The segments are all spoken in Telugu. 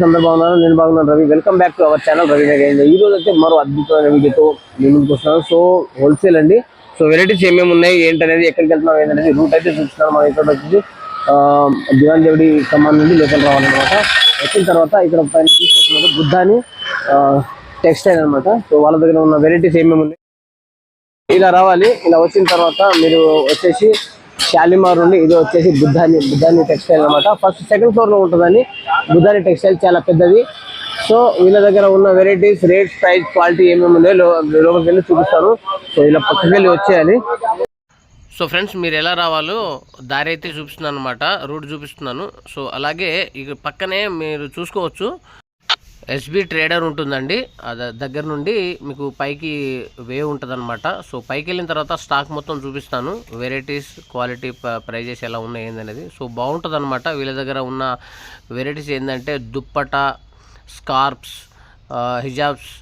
అందరూ బాగున్నారు, నేను బాగున్నాను. Ravi, welcome back to our channel Ravi Nagar. ఈ రోజు అయితే మరో అద్భుతమైన వీడియోతో నేను ముందుకు వస్తున్నాను. సో హోల్సేల్ అండి. సో వెరైటీస్ ఏమేమి ఉన్నాయి ఏంటనేది, ఎక్కడికి వెళ్తున్నాం ఏంటనేది రూట్ అయితే చూస్తున్నాను. మనం ఇక్కడ వచ్చేసి దివాన్ దేవుడి ఖమ్మం నుండి లోపల రావాలన్నమాట. వచ్చిన తర్వాత ఇక్కడ పైన తీసుకొస్తున్నారు బుద్ధాని టెక్స్టైల్ అనమాట. సో వాళ్ళ దగ్గర ఉన్న వెరైటీస్ ఏమేమి ఉన్నాయి ఇలా రావాలి. ఇలా వచ్చిన తర్వాత మీరు వచ్చేసి షాలిమార్ నుండి ఇది వచ్చేసి బుద్ధాని టెక్స్టైల్ అనమాట. ఫస్ట్ సెకండ్ ఫ్లోర్ లో ఉంటుందని బుద్ధాని టెక్స్టైల్ చాలా పెద్దది. సో వీళ్ళ దగ్గర ఉన్న వెరైటీస్, రేట్స్, ప్రైస్, క్వాలిటీ ఏమేమి ఉన్నాయో లోపలికి వెళ్ళి చూపిస్తాను. సో ఇలా పక్కకి వెళ్ళి వచ్చేయాలి. సో ఫ్రెండ్స్, మీరు ఎలా రావాలో దారి అయితే చూపిస్తున్నాను అనమాట, రూట్ చూపిస్తున్నాను. సో అలాగే ఇక పక్కనే మీరు చూసుకోవచ్చు ఎస్బీ ట్రేడర్ ఉంటుందండి. దగ్గర నుండి మీకు పైకి వే ఉంటుంది అనమాట. సో పైకి వెళ్ళిన తర్వాత స్టాక్ మొత్తం చూపిస్తాను, వెరైటీస్, క్వాలిటీ, ప్రైజెస్ ఎలా ఉన్నాయి ఏందనేది. సో బాగుంటుంది అనమాట. వీళ్ళ దగ్గర ఉన్న వెరైటీస్ ఏంటంటే దుప్పటా, స్కార్ప్స్, హిజాబ్స్,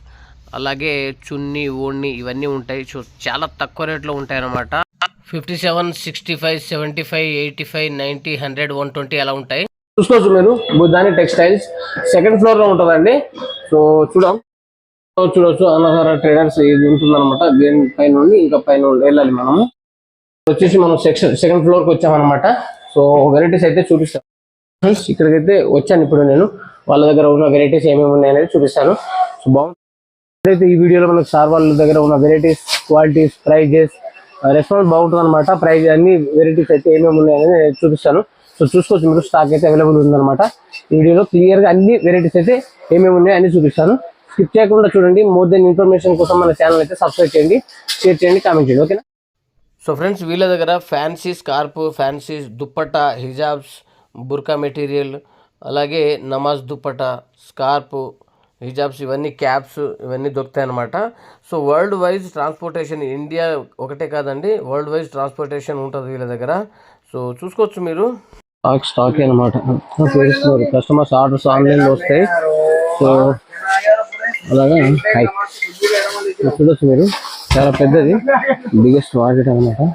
అలాగే చున్నీ, ఓణి ఇవన్నీ ఉంటాయి. సో చాలా తక్కువ రేట్లో ఉంటాయి అన్నమాట. 57, 65, 75, 85, 90, 100, 120 అలా ఉంటాయి. చూసుకోవచ్చు మీరు బుద్ధాని టెక్స్టైల్స్ సెకండ్ ఫ్లోర్ లో ఉంటుందండి. సో చూడవచ్చు అన్నహార ట్రేడర్స్ ఇది ఉంటుందన్నమాట. దీని పైన నుండి ఇంకా పైన వెళ్ళాలి మనము. వచ్చేసి మనం సెకండ్ ఫ్లోర్ కి వచ్చామన్నమాట. సో వెరైటీస్ అయితే చూపిస్తాను. ఇక్కడికైతే వచ్చాను ఇప్పుడు నేను. వాళ్ళ దగ్గర ఉన్న వెరైటీస్ ఏమేమి ఉన్నాయి అనేది చూపిస్తాను. సో బాగుంటుంది. అయితే ఈ వీడియోలో మనకు సార్ వాళ్ళ దగ్గర ఉన్న వెరైటీస్, క్వాలిటీస్, ప్రైజెస్, రెస్పాన్స్ బాగుంటుంది అనమాట. ప్రైజ్ అన్ని వెరైటీస్ అయితే ఏమేమి ఉన్నాయి అనేది చూపిస్తాను. సో చూసుకోవచ్చు మీరు, స్టాక్ అయితే అవైలబుల్ ఉందన్నమాట. ఈ వీడియోలో క్లియర్గా అన్ని వెరైటీస్ అయితే ఏమేమి ఉన్నాయో అన్ని చూపిస్తాను. స్కిప్ చేయకుండా చూడండి. మోర్ దెన్ ఇన్ఫర్మేషన్ కోసం మన ఛానల్ అయితే సబ్స్క్రైబ్ చేయండి, షేర్ చేయండి, కామెంట్ చేయండి. ఓకేనా? సో ఫ్రెండ్స్, వీళ్ళ దగ్గర ఫ్యాన్సీ స్కార్ప్, ఫ్యాన్సీ దుప్పట్టా, హిజాబ్స్, బుర్కా మెటీరియల్, అలాగే నమాజ్ దుప్పట్టా, స్కార్ప్, హిజాబ్స్, ఇవన్నీ క్యాప్స్, ఇవన్నీ దొరుకుతాయి అన్నమాట. So world wise transportation, India ఒకటే కాదండి, వరల్డ్ వైజ్ ట్రాన్స్పోర్టేషన్ ఉంటుంది వీళ్ళ దగ్గర. సో చూసుకోవచ్చు మీరు. స్టాక్ అనమాట. కస్టమర్స్ ఆర్డర్స్ ఆన్లైన్లో వస్తాయి. సో అలాగా చూడొచ్చు మీరు, చాలా పెద్దది, బిగ్గెస్ట్ మార్కెట్ అనమాట.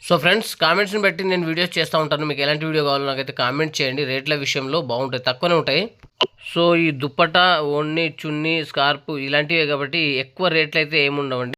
సో ఫ్రెండ్స్, కామెంట్స్ని బట్టి నేను వీడియోస్ చేస్తూ ఉంటాను. మీకు ఎలాంటి వీడియో కావాలో నాకైతే కామెంట్ చేయండి. రేట్ల విషయంలో బాగుంటాయి, తక్కువనే ఉంటాయి. సో ఈ దుప్పటా, ఓణి, చున్నీ, స్కార్ప్ ఇలాంటివే కాబట్టి ఎక్కువ రేట్లు అయితే ఏముండవండి.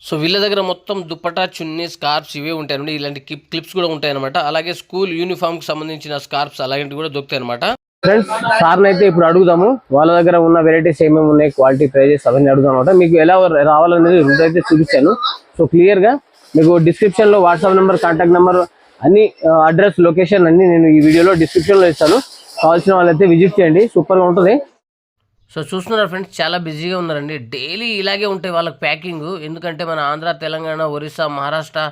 సో వీళ్ళ దగ్గర మొత్తం దుప్పటా, చున్నీ, స్కార్ప్స్ ఇవే ఉంటాయండి. ఇలాంటి క్లిప్స్ కూడా ఉంటాయి అనమాట. అలాగే స్కూల్ యూనిఫామ్కి సంబంధించిన స్కార్ప్స్ అలాంటివి కూడా దొరుకుతాయి అనమాట. ఫ్రెండ్స్, సార్ని అయితే ఇప్పుడు అడుగుదాము. వాళ్ళ దగ్గర ఉన్న వెరైటీస్ ఏమేమి ఉన్నాయి, క్వాలిటీ, ప్రైజెస్ అవన్నీ అడుగుదాం అనమాట. మీకు ఎలా రావాలనేది రూట్ అయితే చూపించాను. సో క్లియర్గా మీకు డిస్క్రిప్షన్లో వాట్సాప్ నెంబర్, కాంటాక్ట్ నెంబర్, అన్ని అడ్రస్, లొకేషన్ అన్ని నేను ఈ వీడియోలో డిస్క్రిప్షన్లో ఇస్తాను. కావాల్సిన వాళ్ళైతే విజిట్ చేయండి, సూపర్గా ఉంటుంది. సో చూస్తున్నారు ఫ్రెండ్స్, చాలా బిజీగా ఉన్నారండి. డైలీ ఇలాగే ఉంటాయి వాళ్ళకి ప్యాకింగ్. ఎందుకంటే మన ఆంధ్ర, తెలంగాణ, ఒరిస్సా, మహారాష్ట్ర,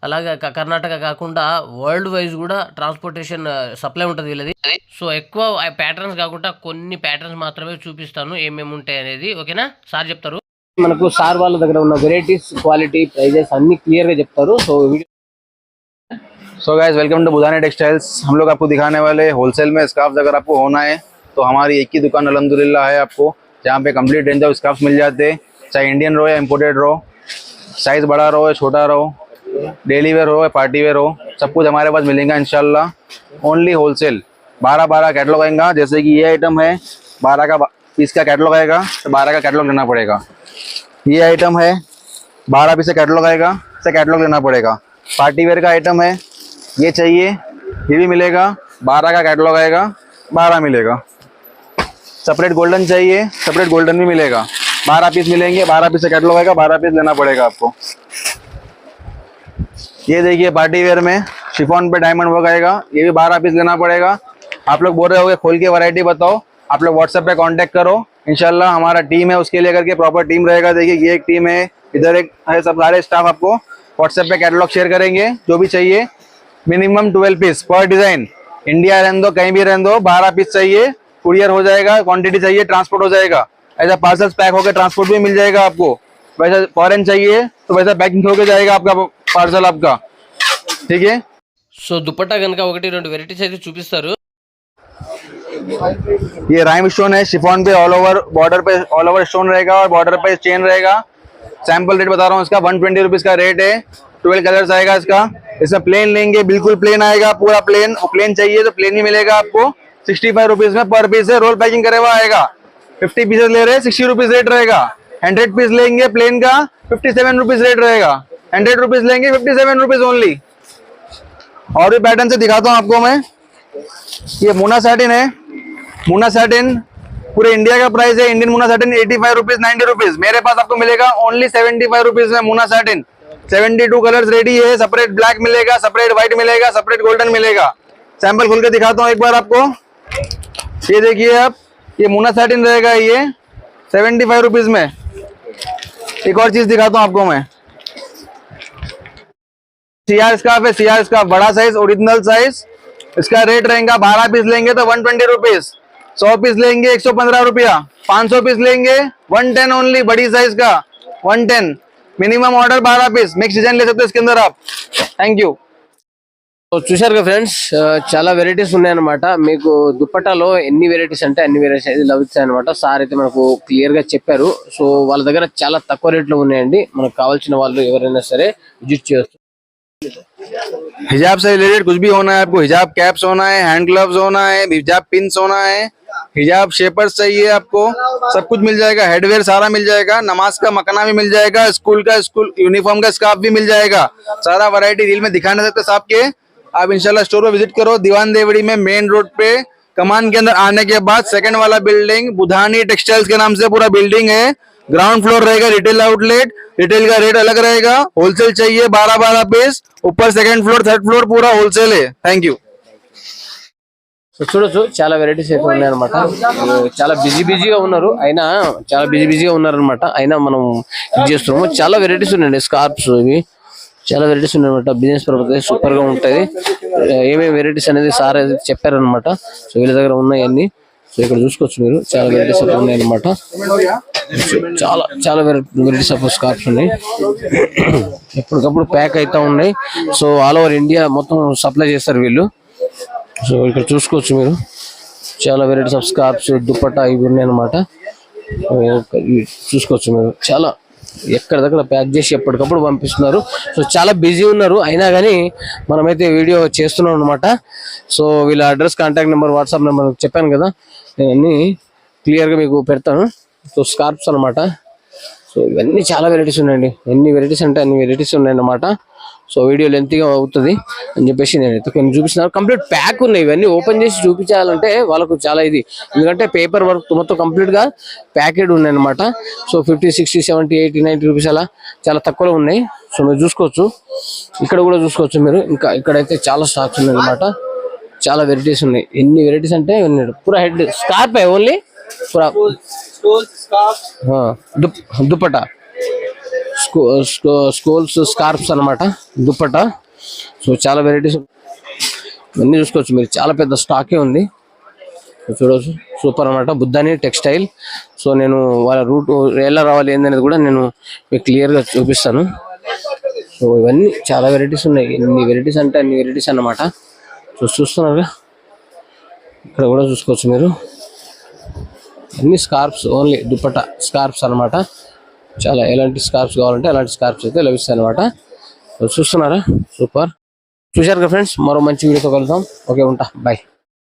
అలాగే కర్ణాటక కాకుండా వరల్డ్ వైజ్ కూడా ట్రాన్స్పోర్టేషన్ సప్లై ఉంటుంది వీళ్ళది. సో ఎక్కువ ప్యాటర్న్స్ కాకుండా కొన్ని ప్యాటర్న్స్ మాత్రమే చూపిస్తాను ఏమేమి ఉంటాయి అనేది. ఓకేనా? సార్ చెప్తారు. మనకు సార్ వాళ్ళ దగ్గర ఉన్న వెరైటీస్, క్వాలిటీ, ప్రైజెస్ అన్ని క్లియర్ గా చెప్తారు. So guys, welcome to Budhani textiles. हम लोग आपको दिखाने वाले होलसेल में स्कार्फ। अगर आपको होना है तो हमारी एक ही दुकान अल्हम्दुलिल्लाह है आपको, जहाँ पे कंप्लीट रेंज ऑफ स्कार्फ मिल जाते हैं। चाहे इंडियन रहो या इम्पोर्टेड रहो, साइज़ बड़ा रहो या छोटा रहो, डेली वेयर हो या पार्टी वेयर हो, सब कुछ हमारे पास मिलेगा इंशाल्लाह। Only wholesale. 12 कैटलॉग आएगा। जैसे कि ये आइटम है, 12 का पीस का कैटलॉग आएगा, तो 12 का कैटलॉग लेना पड़ेगा। ये आइटम है, 12 पीस का कैटलॉग आएगा, इसका कैटलॉग लेना पड़ेगा। पार्टी वेयर का आइटम है, ये चाहिए, ये भी मिलेगा। 12 का कैटलॉग आएगा, 12 मिलेगा। सेपरेट गोल्डन चाहिए, सेपरेट गोल्डन भी मिलेगा। 12 पीस मिलेंगे, 12 पीस का कैटलॉग आएगा, 12 पीस लेना पड़ेगा आपको। ये देखिए, पार्टी वेयर में शिफॉन पे डायमंड वर्क आएगा, ये भी 12 पीस लेना पड़ेगा। आप लोग बोल रहे होगे खोल के वैरायटी बताओ, आप लोग व्हाट्सएप पे कांटेक्ट करो। इंशाल्लाह हमारा टीम है, उसके लिए करके प्रॉपर टीम रहेगा। देखिए ये एक टीम है, इधर एक है, सब सारे स्टाफ आपको व्हाट्सएप पे कैटलॉग शेयर करेंगे जो भी चाहिए। मिनिमम 12 पीस पर डिजाइन। इंडिया रहने दो, कहीं भी रहने दो, 12 पीस चाहिए, कुरियर हो जाएगा। क्वांटिटी चाहिए, ट्रांसपोर्ट हो जाएगा। ऐसा पार्सल्स पैक होकर ट्रांसपोर्ट भी मिल जाएगा आपको। वैसा फॉरेन चाहिए तो वैसा पैकिंग होकर जाएगा आपका पार्सल आपका, ठीक है। సో దుపట్టా కనుక 1-2 వెరైటీస్ అయితే చూపిస్తారు. ये राइम स्टोन है, शिफॉन पे ऑल ओवर बॉर्डर पे ऑल ओवर स्टोन रहेगा और बॉर्डर पे चेन रहेगा। सैंपल रेट बता रहा हूँ इसका, 120 रुपीज का रेट है। 12 कलर्स आएगा इसका। इसमें प्लेन लेंगे, बिल्कुल प्लेन आएगा, पूरा प्लेन। और प्लेन चाहिए तो प्लेन ही मिलेगा आपको। 65 रुपीज में पर पीस है, रोल पैकिंग करे हुआ आएगा। 50 पीसेस ले रहे हैं 60 रुपीज रेट रहेगा। 100 पीस लेंगे प्लेन का 57 रुपीज रेट रहेगा। 100 रुपीज लेंगे 57 रुपीज ओनली। और भी पैटर्न से दिखाता हूँ आपको मैं। ये मुना सैटिन है। मुना सैटिन पूरे इंडिया का प्राइस है। इंडियन मुना सैटिन 85 रुपीज 90 रुपीज, मेरे पास आपको मिलेगा ओनली 75 रुपीज में मुना सैटिन। 72 कलर्स रेडी है। सेपरेट ब्लैक मिलेगा, सेपरेट व्हाइट मिलेगा, सेपरेट गोल्डन मिलेगा। सैंपल खोल के दिखाता हूँ एक बार आपको। ये देखिए आप, ये मुना सैटिन रहेगा ये 75 रुपीज में। एक और चीज दिखाता हूँ आपको मैं। सीआर स्कार्फ है, सीआर स्कार्फ बड़ा साइज ओरिजिनल साइज। इसका रेट रहेगा 12 पीस लेंगे तो 120 रुपीज, 100 पीस लेंगे 115 रुपया, 500 पीस लेंगे 110 ओनली, बड़ी साइज का 110। Minimum order 12 piece, mix design ले सकते हो इसके अंदर आप। Thank you. సో చూశారు కదా ఫ్రెండ్స్, చాలా వెరైటీస్ ఉన్నాయన్నమాట. మీకు దుప్పటాలో ఎన్ని వెరైటీస్ అంటే అన్ని వెరైటీస్ అయితే లభిస్తాయి అనమాట. సార్ అయితే మనకు క్లియర్ గా చెప్పారు. సో వాళ్ళ దగ్గర చాలా తక్కువ రేట్ లో ఉన్నాయండి. మనకు కావాల్సిన వాళ్ళు ఎవరైనా సరే విజిట్ చేయొచ్చు. हिजाब से रिलेटेड कुछ भी होना है आपको, हिजाब कैप्स होना है, हैंड ग्लव्स होना है, हिजाब पिन्स होना है, हिजाब शेपर्स चाहिए आपको, सब कुछ मिल जाएगा। हेडवेयर सारा मिल जाएगा। नमाज का मकना भी मिल जाएगा। स्कूल यूनिफॉर्म का स्कार्फ भी मिल जाएगा। सारा वैरायटी रील में दिखा नहीं सकते साहब के। आप इंशाल्लाह स्टोर पे विजिट करो। दीवान देवड़ी में मेन रोड पे कमान के अंदर आने के बाद सेकंड वाला बिल्डिंग बुधानी टेक्सटाइल्स के नाम से पूरा बिल्डिंग है। ग्राउंड फ्लोर रहेगा रिटेल आउटलेट। रिटेल का रेट अलग रहेगा। होलसेल चाहिए 12 पीस। ऊपर सेकंड फ्लोर थर्ड फ्लोर पूरा होलसेल है। Thank you. సో చూడొచ్చు చాలా వెరైటీస్ అయితే ఉన్నాయన్నమాట. చాలా బిజీగా ఉన్నారు, అయినా చాలా బిజీగా ఉన్నారనమాట. అయినా మనం ఇది చేస్తున్నాము. చాలా వెరైటీస్ ఉన్నాయండి. స్కార్ప్స్ ఇవి చాలా వెరైటీస్ ఉన్నాయన్నమాట. బిజినెస్ పర్పస్ సూపర్ గా ఉంటది. ఏమేమి వెరైటీస్ అనేది సార్ అయితే చెప్పారనమాట. సో వీళ్ళ దగ్గర ఉన్నాయన్నీ. సో ఇక్కడ చూసుకోవచ్చు మీరు, చాలా వెరైటీస్ అయితే ఉన్నాయన్నమాట. చాలా వెరైటీస్ ఆఫ్ స్కార్ప్స్ ఉన్నాయి. ఎప్పటికప్పుడు ప్యాక్ అయితే ఉన్నాయి. సో ఆల్ ఓవర్ ఇండియా మొత్తం సప్లై చేస్తారు వీళ్ళు. సో ఇక్కడ చూసుకోవచ్చు మీరు, చాలా వెరైటీస్ ఆఫ్ స్కార్ప్స్ దుప్పట్టా ఇవి ఉన్నాయి అన్నమాట. చూసుకోవచ్చు మీరు, చాలా ఎక్కడ దగ్గర ప్యాక్ చేసి ఎప్పటికప్పుడు పంపిస్తున్నారు. సో చాలా బిజీ ఉన్నారు, అయినా కానీ మనమైతే వీడియో చేస్తున్నాం అనమాట. సో వీళ్ళ address, contact number, WhatsApp number చెప్పాను కదా, నేను అన్ని క్లియర్గా మీకు పెడతాను. సో స్కార్ప్స్ అనమాట. సో ఇవన్నీ చాలా వెరైటీస్ ఉన్నాయండి. ఎన్ని వెరైటీస్ అంటే అన్ని వెరైటీస్ ఉన్నాయన్నమాట. సో వీడియో లెంత్గా అవుతుంది అని చెప్పేసి నేనైతే కొన్ని చూపిస్తున్నాను. కంప్లీట్ ప్యాక్ ఉన్నాయి. ఇవన్నీ ఓపెన్ చేసి చూపించాలంటే వాళ్ళకు చాలా ఇది, ఎందుకంటే పేపర్ వర్క్ మొత్తం కంప్లీట్గా ప్యాకెడ్ ఉన్నాయన్నమాట. సో 50, 60, 70, 80, 90 రూపీస్ అలా చాలా తక్కువలో ఉన్నాయి. సో మీరు చూసుకోవచ్చు, ఇక్కడ కూడా చూసుకోవచ్చు మీరు. ఇంకా ఇక్కడైతే చాలా స్టాక్స్ ఉన్నాయి అన్నమాట. చాలా వెరైటీస్ ఉన్నాయి. ఎన్ని వెరైటీస్ అంటే పూరా హెడ్ స్కార్ప్ ఓన్లీ పూరా దుప్పటా స్కోల్స్ స్కార్ప్స్ అనమాట, దుప్పటా. సో చాలా వెరైటీస్ ఇవన్నీ చూసుకోవచ్చు మీరు. చాలా పెద్ద స్టాకే ఉంది. చూడవచ్చు, సూపర్ అనమాట. బుద్ధాని టెక్స్టైల్. సో నేను వాళ్ళ రూట్ ఎలా రావాలి ఏందనేది కూడా నేను మీకు క్లియర్గా చూపిస్తాను. సో ఇవన్నీ చాలా వెరైటీస్ ఉన్నాయి. ఎన్ని వెరైటీస్ అంటే అన్ని వెరైటీస్ అన్నమాట. సో చూస్తున్నారుగా, ఇక్కడ కూడా చూసుకోవచ్చు మీరు. అన్ని స్కార్ప్స్ ఓన్లీ దుప్పటా స్కార్ప్స్ అనమాట. చాలా ఎలాంటి స్కార్ప్స్ కావాలంటే అలాంటి స్కార్ప్స్ అయితే లభిస్తాయి అనమాట. చూస్తున్నారా, సూపర్. చూశారు కదా ఫ్రెండ్స్, మరో మంచి వీడియోతో కలుద్దాం. ఓకే, ఉంటా, బాయ్.